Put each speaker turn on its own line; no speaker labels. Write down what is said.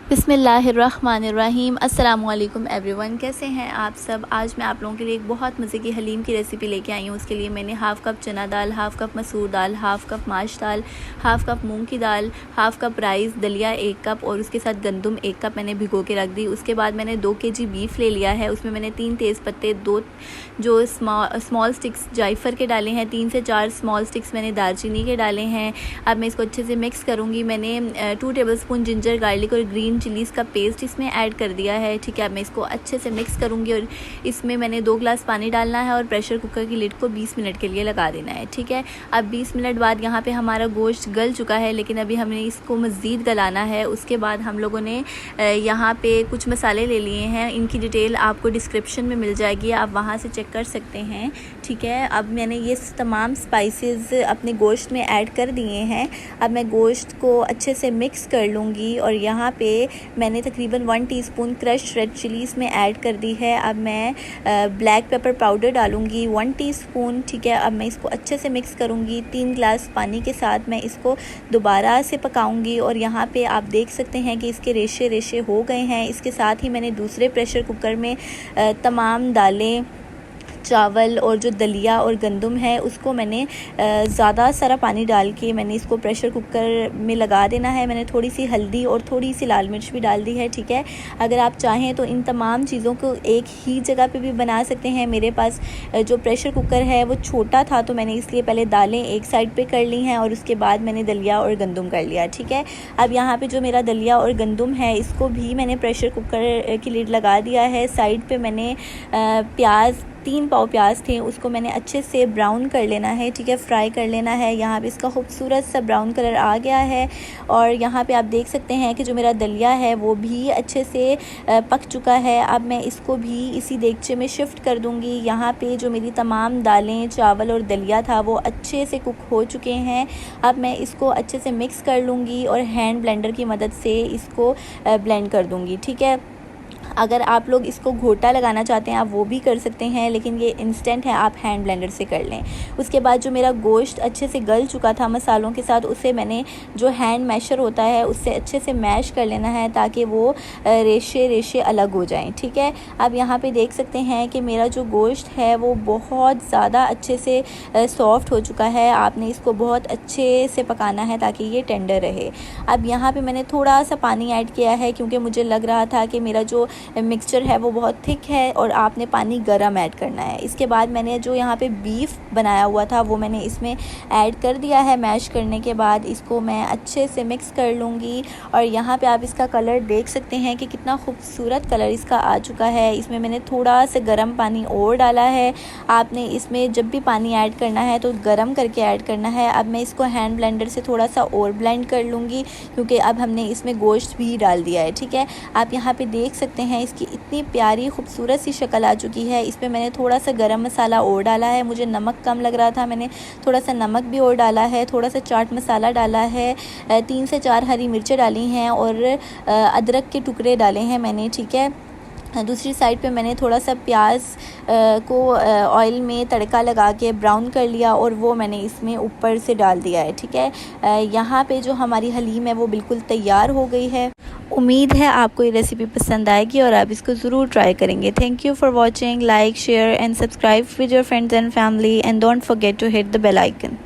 बिस्मिल्लाहिर्रहमानिर्रहीम। अस्सलामुअलैकुम एवरीवन, कैसे हैं आप सब। आज मैं आप लोगों के लिए एक बहुत मज़े की हलीम की रेसिपी लेके आई हूँ। उसके लिए मैंने हाफ़ कप चना दाल, हाफ़ कप मसूर दाल, हाफ़ कप माश दाल, हाफ़ कप मूंग की दाल, हाफ़ कप राइस, दलिया 1 कप और उसके साथ गंदम 1 कप मैंने भिगो के रख दी। उसके बाद मैंने 2 केजी बीफ ले लिया है। उसमें मैंने 3 तेज़ पत्ते, 2 जो स्मॉल स्टिक्स जायफल के डाले हैं, 3 से 4 स्मॉल स्टिक्स मैंने दालचीनी के डाले हैं। अब मैं इसको अच्छे से मिक्स करूँगी। मैंने 2 टेबलस्पून जिंजर गार्लिक और ग्रीन चिलीज़ का पेस्ट इसमें ऐड कर दिया है। ठीक है, अब मैं इसको अच्छे से मिक्स करूँगी और इसमें मैंने 2 गिलास पानी डालना है और प्रेशर कुकर की लिड को 20 मिनट के लिए लगा देना है। ठीक है, अब 20 मिनट बाद यहाँ पे हमारा गोश्त गल चुका है, लेकिन अभी हमने इसको मज़ीद गलाना है। उसके बाद हम लोगों ने यहाँ पे कुछ मसाले ले लिए हैं, इनकी डिटेल आपको डिस्क्रिप्शन में मिल जाएगी, आप वहाँ से चेक कर सकते हैं। ठीक है, अब मैंने ये तमाम स्पाइसेस अपने गोश्त में ऐड कर दिए हैं। अब मैं गोश्त को अच्छे से मिक्स कर लूँगी और यहाँ पे मैंने तकरीबन 1 टीस्पून क्रश रेड चिली इसमें ऐड कर दी है। अब मैं ब्लैक पेपर पाउडर डालूँगी 1 टीस्पून। ठीक है, अब मैं इसको अच्छे से मिक्स करूँगी। 3 गिलास पानी के साथ मैं इसको दोबारा से पकाऊँगी और यहाँ पे आप देख सकते हैं कि इसके रेशे रेशे हो गए हैं। इसके साथ ही मैंने दूसरे प्रेशर कुकर में तमाम दालें, चावल और जो दलिया और गंदम है उसको मैंने ज़्यादा सारा पानी डाल के मैंने इसको प्रेशर कुकर में लगा देना है। मैंने थोड़ी सी हल्दी और थोड़ी सी लाल मिर्च भी डाल दी है। ठीक है, अगर आप चाहें तो इन तमाम चीज़ों को एक ही जगह पे भी बना सकते हैं। मेरे पास जो प्रेशर कुकर है वो छोटा था, तो मैंने इसलिए पहले दालें एक साइड पर कर ली हैं और उसके बाद मैंने दलिया और गंदम कर लिया। ठीक है, अब यहाँ पर जो मेरा दलिया और गंदम है इसको भी मैंने प्रेशर कुकर की लिड लगा दिया है। साइड पर मैंने प्याज, 3 पाव प्याज थे, उसको मैंने अच्छे से ब्राउन कर लेना है। ठीक है, फ्राई कर लेना है। यहाँ पे इसका खूबसूरत सा ब्राउन कलर आ गया है और यहाँ पे आप देख सकते हैं कि जो मेरा दलिया है वो भी अच्छे से पक चुका है। अब मैं इसको भी इसी देगचे में शिफ्ट कर दूँगी। यहाँ पे जो मेरी तमाम दालें, चावल और दलिया था वो अच्छे से कुक हो चुके हैं। अब मैं इसको अच्छे से मिक्स कर लूँगी और हैंड ब्लेंडर की मदद से इसको ब्लेंड कर दूँगी। ठीक है, अगर आप लोग इसको घोटा लगाना चाहते हैं आप वो भी कर सकते हैं, लेकिन ये इंस्टेंट है, आप हैंड ब्लेंडर से कर लें। उसके बाद जो मेरा गोश्त अच्छे से गल चुका था मसालों के साथ, उसे मैंने जो हैंड मैशर होता है उससे अच्छे से मैश कर लेना है ताकि वो रेशे रेशे अलग हो जाएं। ठीक है, अब यहाँ पे देख सकते हैं कि मेरा जो गोश्त है वो बहुत ज़्यादा अच्छे से सॉफ्ट हो चुका है। आपने इसको बहुत अच्छे से पकाना है ताकि ये टेंडर रहे। अब यहाँ पर मैंने थोड़ा सा पानी ऐड किया है क्योंकि मुझे लग रहा था कि मेरा जो मिक्सचर है वो बहुत थिक है और आपने पानी गरम ऐड करना है। इसके बाद मैंने जो यहाँ पे बीफ बनाया हुआ था वो मैंने इसमें ऐड कर दिया है। मैश करने के बाद इसको मैं अच्छे से मिक्स कर लूँगी और यहाँ पे आप इसका कलर देख सकते हैं कि कितना खूबसूरत कलर इसका आ चुका है। इसमें मैंने थोड़ा सा गर्म पानी और डाला है। आपने इसमें जब भी पानी ऐड करना है तो गर्म करके ऐड करना है। अब मैं इसको हैंड ब्लेंडर से थोड़ा सा और ब्लेंड कर लूँगी क्योंकि अब हमने इसमें गोश्त भी डाल दिया है। ठीक है, आप यहाँ पे देख सकते हैं इसकी इतनी प्यारी खूबसूरत सी शक्ल आ चुकी है। इसमें मैंने थोड़ा सा गरम मसाला और डाला है, मुझे नमक कम लग रहा था, मैंने थोड़ा सा नमक भी और डाला है। थोड़ा सा चाट मसाला डाला है, 3 से 4 हरी मिर्चें डाली हैं और अदरक के टुकड़े डाले हैं मैंने। ठीक है, दूसरी साइड पे मैंने थोड़ा सा प्याज को ऑयल में तड़का लगा के ब्राउन कर लिया और वो मैंने इसमें ऊपर से डाल दिया है। ठीक है, यहाँ पे जो हमारी हलीम है वो बिल्कुल तैयार हो गई है। उम्मीद है आपको ये रेसिपी पसंद आएगी और आप इसको ज़रूर ट्राई करेंगे। Thank you for watching. Like, share and subscribe with your friends and family and don't forget to hit the bell icon.